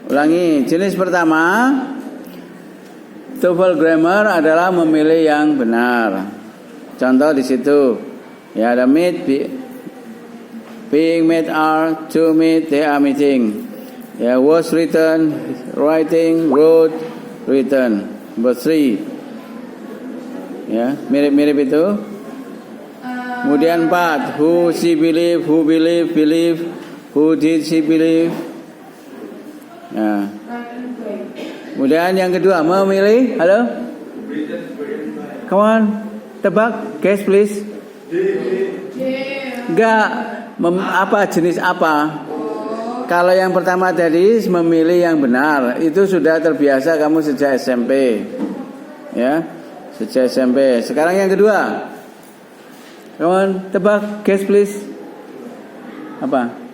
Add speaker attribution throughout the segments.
Speaker 1: Ulangi, jenis pertama TOEFL grammar adalah memilih yang benar. Contoh di situ, ya ada meet, being met are, to meet, they are meeting. Ya, was written, writing, wrote, written. Number 3. Ya, mirip-mirip itu. Kemudian 4, who she believe, who believe, who did she believe. Nah. Kemudian yang kedua, memilih. Halo? Come on, tebak, guess please. Enggak, apa jenis apa? Kalau yang pertama tadi memilih yang benar, itu sudah terbiasa kamu sejak SMP. Ya, sejak SMP. Sekarang yang kedua. Come on, tebak, guess please. Apa?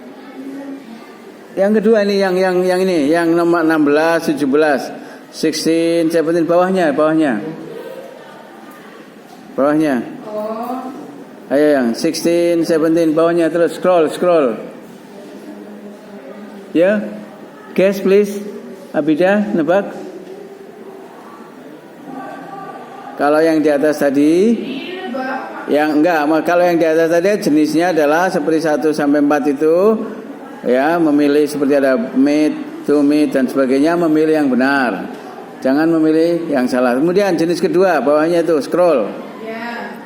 Speaker 1: Yang kedua ini yang ini, yang nomor 16, 17, 16, 17 bawahnya. Ayo yang 16, 17 bawahnya terus scroll. Ya. Guess please. Abida, nebak. Kalau yang di atas tadi kalau yang di atas tadi jenisnya adalah seperti 1 sampai 4 itu. Ya, memilih seperti ada meet, to meet dan sebagainya, memilih yang benar. Jangan memilih yang salah. Kemudian jenis kedua, bawahnya itu scroll.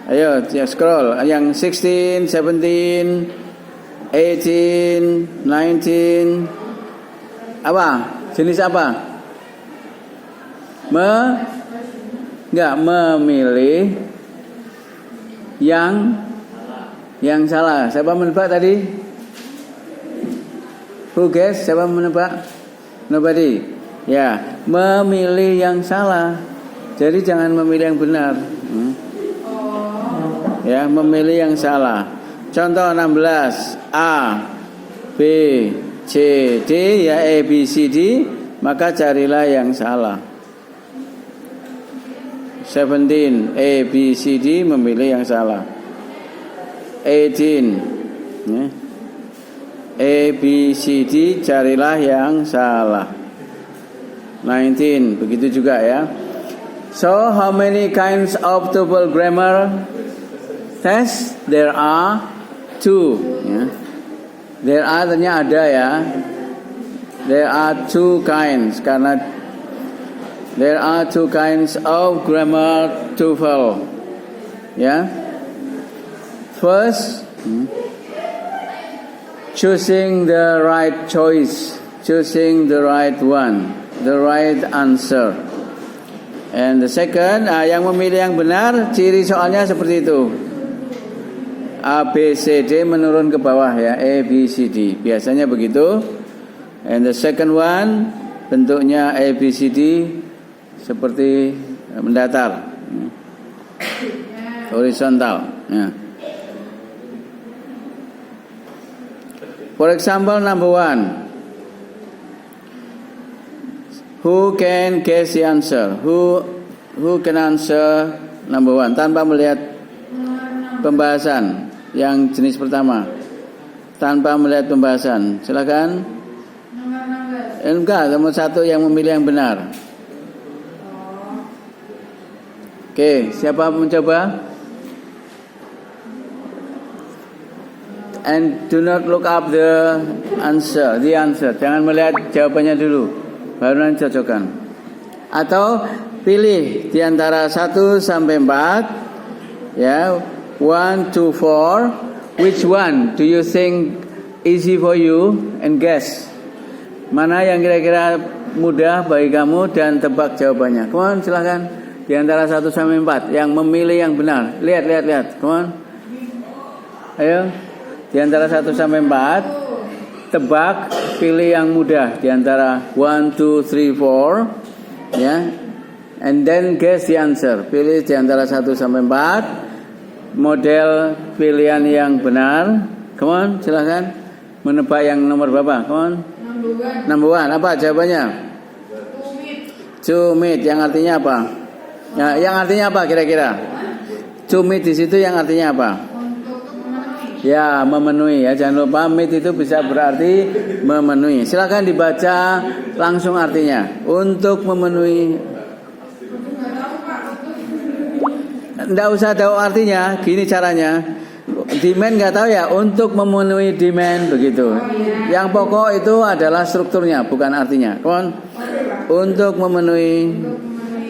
Speaker 1: Ayo, ya scroll. Yang 16, 17, 18, 19. Apa? Jenis apa? Memilih yang salah. Siapa menebak tadi? Who guess? Siapa menebak? Nobody. Ya, memilih yang salah. Jadi jangan memilih yang benar. Ya, memilih yang salah. Contoh 16, A, B, C, D, ya A, B, C, D, maka carilah yang salah. 17, A, B, C, D, memilih yang salah. 18, ya. A, B, C, D, carilah yang salah. 19, begitu juga ya. So, how many kinds of TOEFL grammar test? There are 2. Ya. There are artinya ada ya. There are 2 kinds karena there are 2 kinds of grammar TOEFL. Ya. First, choosing the right choice, choosing the right one, the right answer. And the second, yang memilih yang benar, ciri soalnya seperti itu. A, B, C, D menurun ke bawah ya, A, B, C, D. Biasanya begitu. And the second one, bentuknya A, B, C, D seperti mendatar, horizontal. Ya. For example, number 1. Who can guess the answer? Who can answer number 1 tanpa melihat pembahasan yang jenis pertama? Tanpa melihat pembahasan. Silakan. Enggak, nomor 1 yang memilih yang benar. Oke, siapa mencoba? And do not look up the answer. Jangan melihat jawabannya dulu, baru nanti cocokkan. Atau pilih di antara 1 sampai 4. Ya, 1 to 4. Which one do you think easy for you and guess? Mana yang kira-kira mudah bagi kamu dan tebak jawabannya. Come on, silakan. Di antara 1 sampai 4 yang memilih yang benar. Lihat. Come on. Ayo. Di antara 1 sampai 4, tebak, pilih yang mudah di antara 1, 2, 3, 4, ya. And then guess the answer. Pilih di antara 1 sampai 4, model pilihan yang benar. Come on, silakan. Menebak yang nomor berapa? Come on. Number 1. Apa jawabannya? To meet. Yang artinya apa? Ya, yang artinya apa kira-kira? To meet di situ yang artinya apa? Ya, memenuhi ya. Jangan lupa meet itu bisa berarti memenuhi. Silakan dibaca langsung artinya. Untuk memenuhi. Enggak usah tahu artinya. Gini caranya. Demand nggak tahu ya. Untuk memenuhi demand begitu. Yang pokok itu adalah strukturnya, bukan artinya. Untuk memenuhi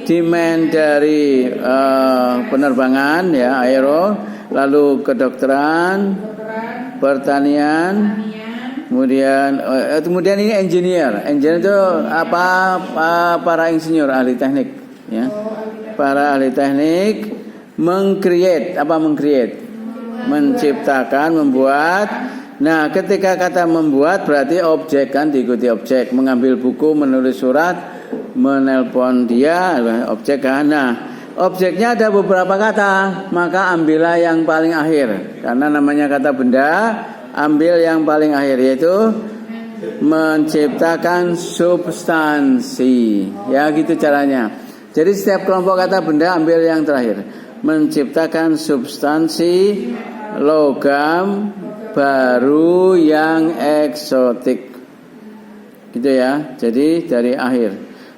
Speaker 1: demand dari penerbangan ya, aero, lalu kedokteran, pertanian, kemudian ini engineer itu apa, para insinyur, ahli teknik ya, para ahli teknik menciptakan, membuat. Nah, ketika kata membuat berarti objek kan, diikuti objek, mengambil buku, menulis surat, menelpon dia, objek kan. Nah, objeknya ada beberapa kata, maka ambillah yang paling akhir. Karena namanya kata benda, ambil yang paling akhir, yaitu menciptakan substansi. Ya, gitu caranya. Jadi setiap kelompok kata benda ambil yang terakhir. Menciptakan substansi logam baru yang eksotik. Gitu ya. Jadi dari akhir.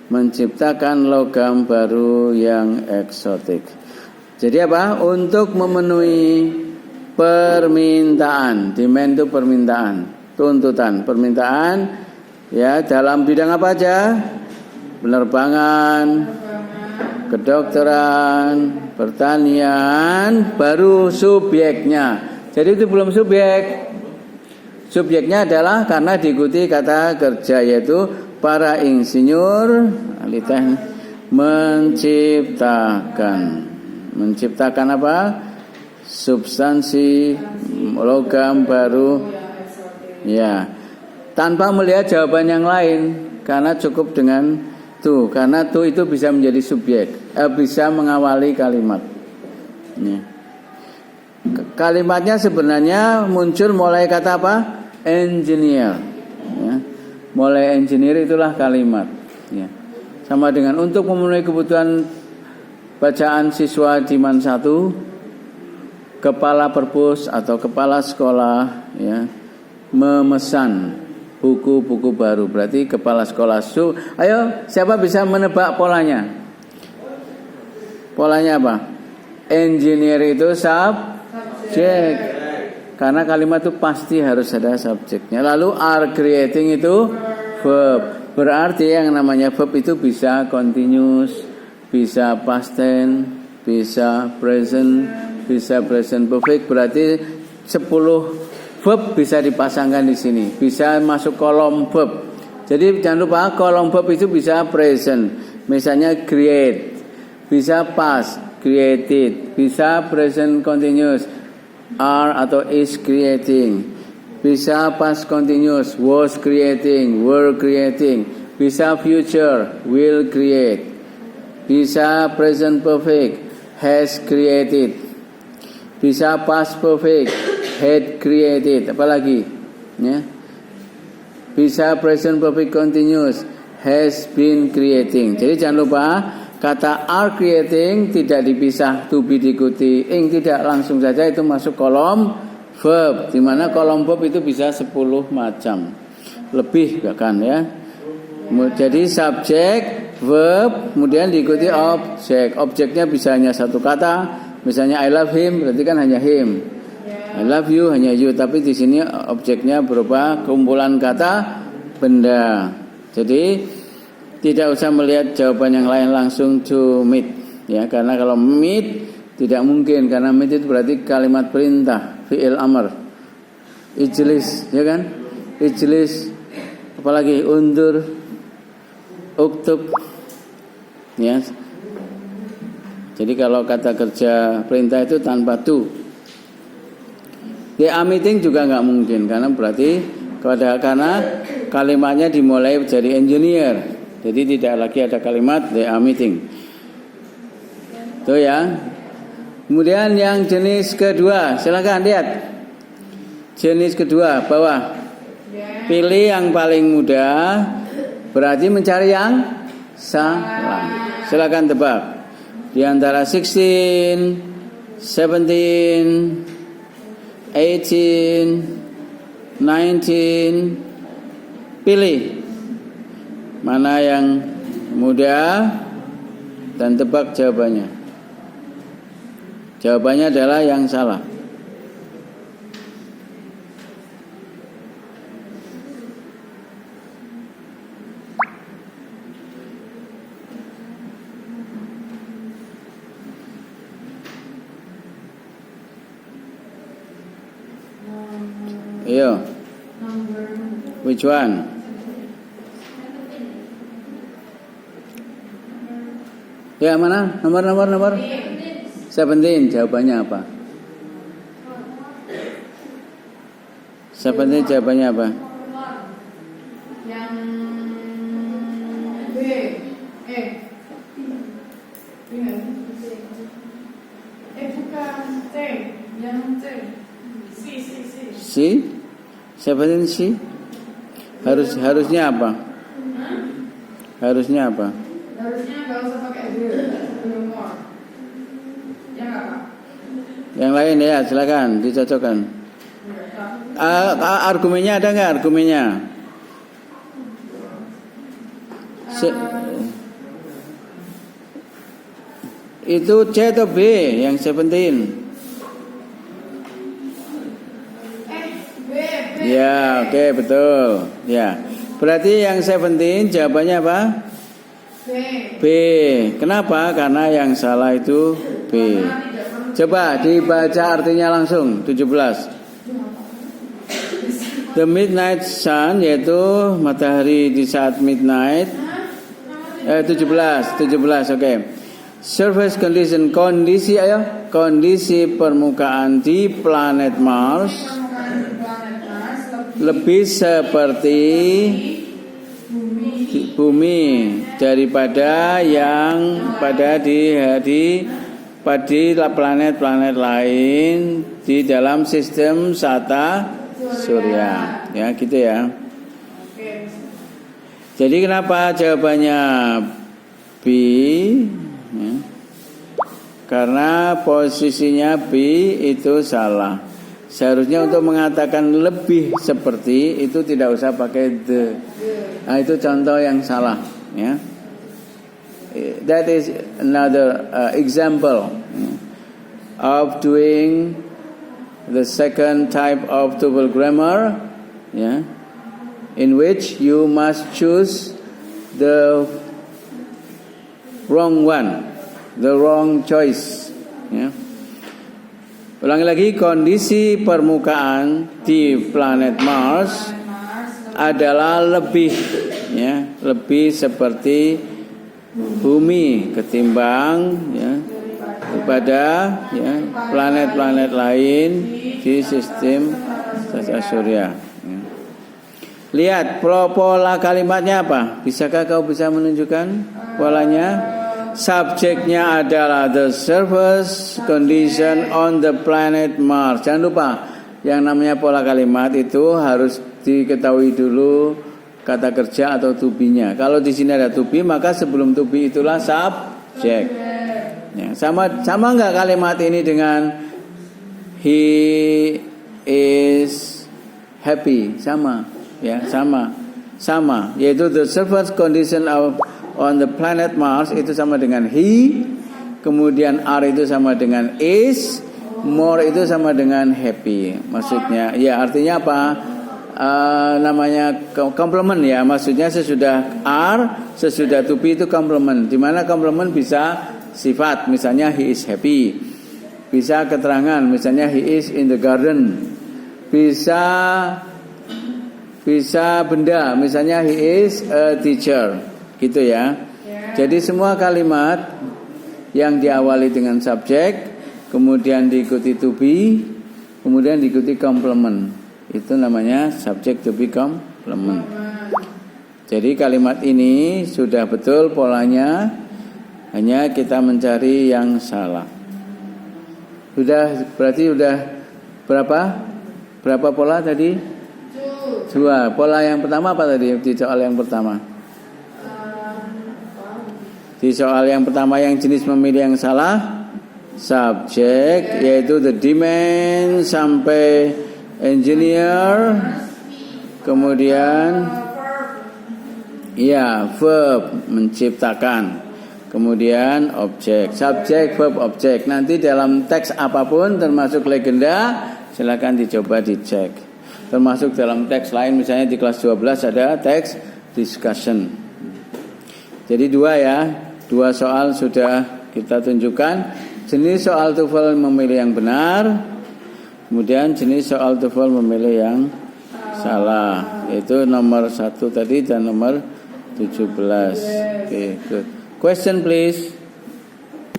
Speaker 1: Menciptakan logam baru yang eksotik. Jadi apa? Untuk memenuhi permintaan. Demand itu permintaan, tuntutan, permintaan ya, dalam bidang apa aja? Penerbangan, kedokteran, pertanian, baru subjeknya. Jadi itu belum subjek. Subjeknya adalah karena diikuti kata kerja, yaitu para insinyur ahli teknik menciptakan apa? Substansi logam baru ya, tanpa melihat jawaban yang lain, karena cukup dengan tu, karena tu itu bisa menjadi subjek, bisa mengawali kalimat ya. Kalimatnya sebenarnya muncul mulai kata apa? Engineer ya. Mulai engineer itulah kalimat ya. Sama dengan untuk memenuhi kebutuhan bacaan siswa di MAN 1, kepala perpus atau kepala sekolah ya, memesan buku-buku baru, berarti kepala sekolah. Ayo, siapa bisa menebak polanya? Polanya apa? Engineer itu subjek, karena kalimat itu pasti harus ada subjeknya. Lalu are creating itu verb. Berarti yang namanya verb itu bisa continuous, bisa past tense, bisa present, bisa present perfect. Berarti 10 verb bisa dipasangkan di sini, bisa masuk kolom verb. Jadi jangan lupa kolom verb itu bisa present, misalnya create, bisa past, created, bisa present continuous, are atau is creating, bisa past continuous, was creating, were creating, bisa future, will create, bisa present perfect, has created, bisa past perfect, had created, apalagi ya, bisa present perfect continuous, has been creating. Jadi jangan lupa kata are creating tidak dipisah to be diikuti ing, tidak, langsung saja itu masuk kolom verb, di mana kolom verb itu bisa 10 macam lebih bahkan ya. Jadi subjek, verb, kemudian diikuti objek. Objeknya bisa hanya satu kata, misalnya I love him, berarti kan hanya him. I love you hanya you, tapi di sini objeknya berupa kumpulan kata benda. Jadi tidak usah melihat jawaban yang lain, langsung to meet ya, karena kalau meet tidak mungkin, karena meet itu berarti kalimat perintah, fi'il amr. Ijlis ya kan? Ijlis, apalagi undur, uktub ya. Jadi kalau kata kerja perintah itu tanpa to. They are meeting juga nggak mungkin, karena berarti karena kalimatnya dimulai jadi engineer. Jadi tidak lagi ada kalimat they are meeting. Tuh ya. Kemudian yang jenis kedua, silakan lihat. Jenis kedua bawah. Pilih yang paling mudah, berarti mencari yang salah. Silakan tebak. Di antara 16, 17, 18, 19. Pilih mana yang mudah dan tebak jawabannya. Jawabannya adalah yang salah. Ayo. Which one? Ya, mana? Nomor. 17. Jawabannya apa? 17 jawabannya apa?
Speaker 2: Yang B. Bukan C. Yang C. C.
Speaker 1: C? 17 C? Harusnya apa? Harusnya apa?
Speaker 2: Harusnya nggak usah pakai D. More. Ya nggak, Pak?
Speaker 1: Yang lain ya, silakan dicocokkan. Argumennya ada nggak argumennya? Itu C atau B yang 17?
Speaker 2: B.
Speaker 1: Ya, oke, betul. Ya. Berarti yang 17 jawabannya apa?
Speaker 2: B.
Speaker 1: B. Kenapa? Karena yang salah itu B. Coba dibaca artinya langsung. 17. The midnight sun, yaitu matahari di saat midnight. 17, oke. Surface condition, kondisi permukaan di planet Mars lebih seperti bumi daripada yang pada di planet-planet lain di dalam sistem tata surya. Ya, gitu ya. Jadi kenapa jawabannya B? Ya. Karena posisinya B itu salah. Seharusnya untuk mengatakan lebih seperti itu tidak usah pakai the. Nah, itu contoh yang salah, ya. That is another example of doing the second type of tuple grammar, yeah, in which you must choose the wrong one, the wrong choice, yeah. Ulangi lagi, kondisi permukaan di planet Mars adalah lebih, ya, lebih seperti bumi ketimbang, ya, kepada, ya, planet-planet lain di sistem tata surya. Ya. Lihat pola kalimatnya apa? Bisakah kau bisa menunjukkan polanya? Subjeknya adalah the surface condition on the planet Mars. Jangan lupa, yang namanya pola kalimat itu harus diketahui dulu kata kerja atau to be-nya. Kalau di sini ada to be, maka sebelum to be itulah subjek. Ya, sama enggak kalimat ini dengan he is happy? Sama, ya, sama. Yaitu the surface condition on the planet Mars itu sama dengan he, kemudian are itu sama dengan is, more itu sama dengan happy. Maksudnya, ya, artinya apa? Namanya complement, ya. Maksudnya sesudah are, sesudah to be itu complement. Di mana complement bisa sifat, misalnya he is happy. Bisa keterangan, misalnya he is in the garden. Bisa benda, misalnya he is a teacher. Gitu ya. Jadi semua kalimat yang diawali dengan subjek, kemudian diikuti to be, kemudian diikuti complement, itu namanya subject to be complement. Jadi kalimat ini sudah betul polanya, hanya kita mencari yang salah. Berarti berapa pola tadi? 2. Pola yang pertama apa tadi di soal yang pertama? Di soal yang pertama yang jenis memilih yang salah, subjek, yaitu the demand sampai engineer, kemudian ya verb menciptakan, kemudian objek, subjek, verb, objek. Nanti dalam teks apapun termasuk legenda silakan dicoba dicek. Termasuk dalam teks lain, misalnya di kelas 12 ada teks discussion. Jadi 2 ya, 2 soal sudah kita tunjukkan. Jenis soal TOEFL memilih yang benar, kemudian jenis soal TOEFL memilih yang salah, yaitu nomor 1 tadi dan nomor 17. Okay, good. Question please.